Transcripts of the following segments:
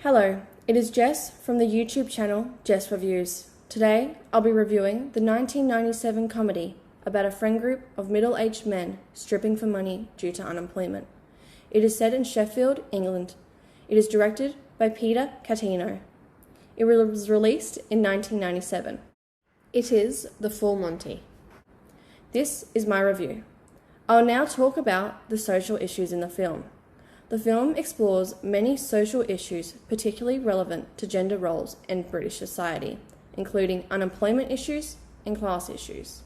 Hello, it is Jess from the YouTube channel Jess Reviews. Today, I'll be reviewing the 1997 comedy about a friend group of middle-aged men stripping for money due to unemployment. It is set in Sheffield, England. It is directed by Peter Catino. It was released in 1997. It is the full Monty. This is my review. I'll now talk about the social issues in the film. The film explores many social issues particularly relevant to gender roles in British society, including unemployment issues and class issues.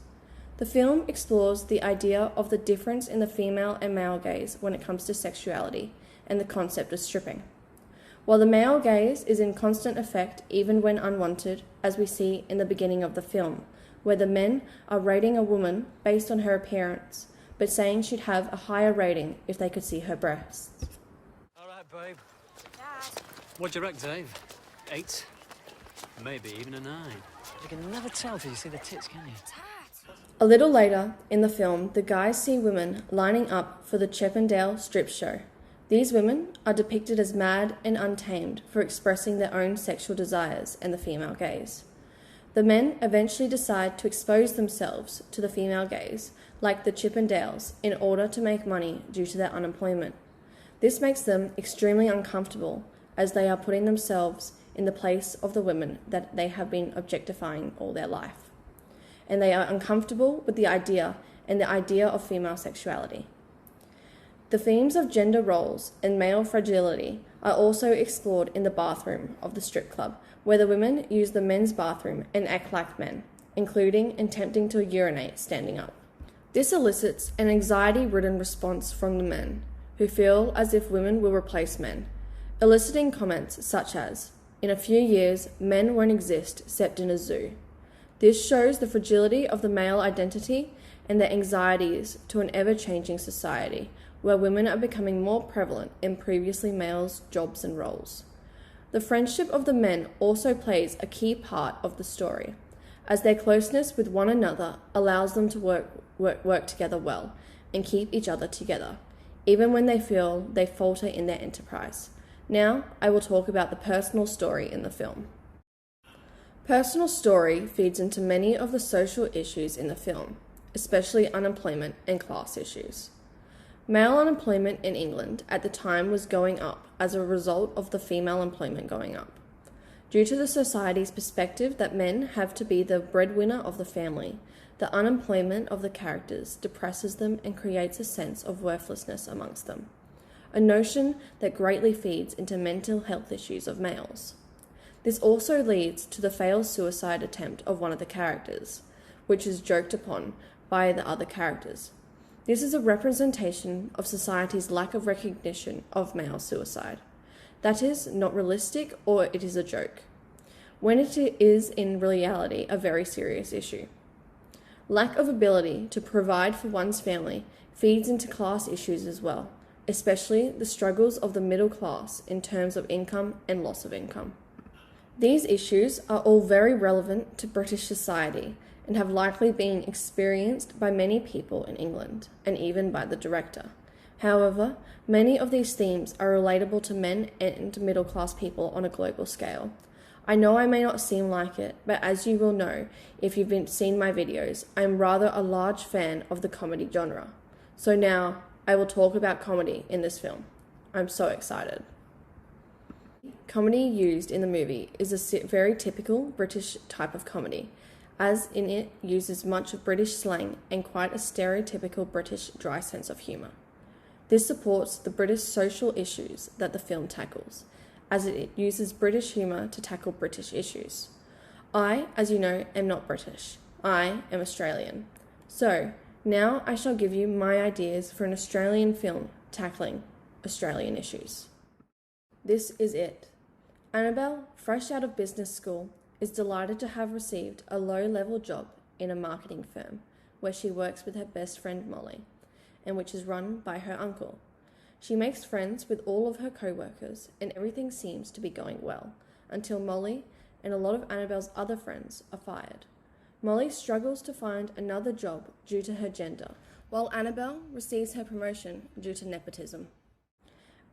The film explores the idea of the difference in the female and male gaze when it comes to sexuality and the concept of stripping. While the male gaze is in constant effect even when unwanted, as we see in the beginning of the film, where the men are rating a woman based on her appearance, but saying she'd have a higher rating if they could see her breasts. All right, babe. Dad. What'd you reckon, Dave? 8? Maybe even a 9. You can never tell till you see the tits, can you? Dad. A little later in the film, the guys see women lining up for the Chippendale strip show. These women are depicted as mad and untamed for expressing their own sexual desires and the female gaze. The men eventually decide to expose themselves to the female gaze, like the Chippendales, in order to make money due to their unemployment. This makes them extremely uncomfortable, as they are putting themselves in the place of the women that they have been objectifying all their life. And they are uncomfortable with the idea of female sexuality. The themes of gender roles and male fragility are also explored in the bathroom of the strip club, where the women use the men's bathroom and act like men, including attempting to urinate standing up. This elicits an anxiety-ridden response from the men, who feel as if women will replace men, eliciting comments such as, "In a few years, men won't exist except in a zoo." This shows the fragility of the male identity and their anxieties to an ever-changing society, where women are becoming more prevalent in previously males' jobs and roles. The friendship of the men also plays a key part of the story, as their closeness with one another allows them to work together well and keep each other together, even when they feel they falter in their enterprise. Now, I will talk about the personal story in the film. Personal story feeds into many of the social issues in the film, especially unemployment and class issues. Male unemployment in England at the time was going up as a result of the female employment going up. Due to the society's perspective that men have to be the breadwinner of the family, the unemployment of the characters depresses them and creates a sense of worthlessness amongst them, a notion that greatly feeds into mental health issues of males. This also leads to the failed suicide attempt of one of the characters, which is joked upon by the other characters. This is a representation of society's lack of recognition of male suicide. That is not realistic, or it is a joke, when it is in reality a very serious issue. Lack of ability to provide for one's family feeds into class issues as well, especially the struggles of the middle class in terms of income and loss of income. These issues are all very relevant to British society and have likely been experienced by many people in England, and even by the director. However, many of these themes are relatable to men and middle-class people on a global scale. I know I may not seem like it, but as you will know if you've seen my videos, I am rather a large fan of the comedy genre. So now, I will talk about comedy in this film. I'm so excited. Comedy used in the movie is a very typical British type of comedy, as in it uses much of British slang and quite a stereotypical British dry sense of humour. This supports the British social issues that the film tackles, as it uses British humour to tackle British issues. I, as you know, am not British. I am Australian. So, now I shall give you my ideas for an Australian film tackling Australian issues. This is it. Annabelle, fresh out of business school, is delighted to have received a low-level job in a marketing firm where she works with her best friend Molly, and which is run by her uncle. She makes friends with all of her co-workers and everything seems to be going well, until Molly and a lot of Annabelle's other friends are fired. Molly struggles to find another job due to her gender, while Annabelle receives her promotion due to nepotism.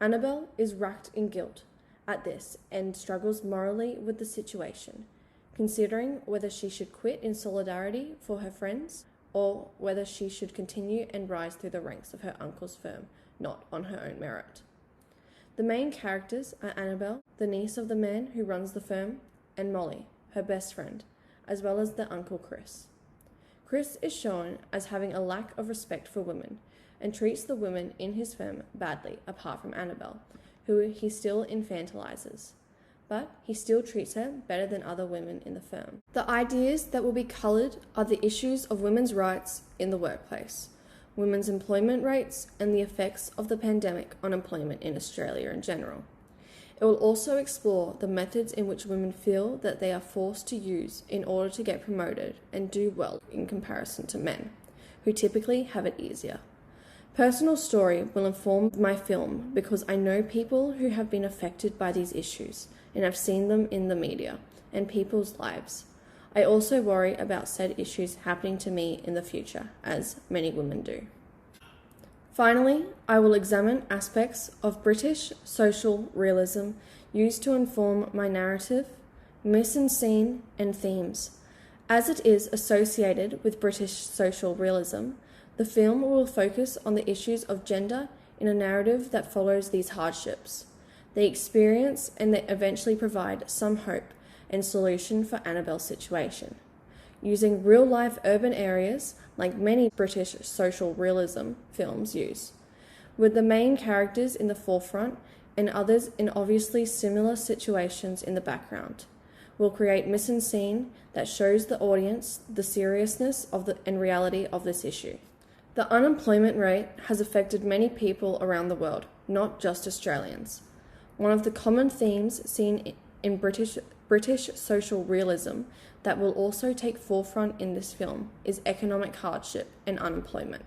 Annabelle is racked in guilt, at this and struggles morally with the situation, considering whether she should quit in solidarity for her friends or whether she should continue and rise through the ranks of her uncle's firm, not on her own merit. The main characters are Annabelle, the niece of the man who runs the firm, and Molly, her best friend, as well as the uncle Chris. Chris is shown as having a lack of respect for women and treats the women in his firm badly, apart from Annabelle, who he still infantilizes. But he still treats her better than other women in the firm. The ideas that will be coloured are the issues of women's rights in the workplace, women's employment rates, and the effects of the pandemic on employment in Australia in general. It will also explore the methods in which women feel that they are forced to use in order to get promoted and do well in comparison to men, who typically have it easier. Personal story will inform my film because I know people who have been affected by these issues and have seen them in the media and people's lives. I also worry about said issues happening to me in the future, as many women do. Finally, I will examine aspects of British social realism used to inform my narrative, mise-en-scene, and themes. As it is associated with British social realism, the film will focus on the issues of gender in a narrative that follows these hardships. They experience and they eventually provide some hope and solution for Annabelle's situation, using real-life urban areas like many British social realism films use, with the main characters in the forefront and others in obviously similar situations in the background. Will create mise-en-scene that shows the audience the seriousness and reality of this issue. The unemployment rate has affected many people around the world, not just Australians. One of the common themes seen in British social realism that will also take forefront in this film is economic hardship and unemployment.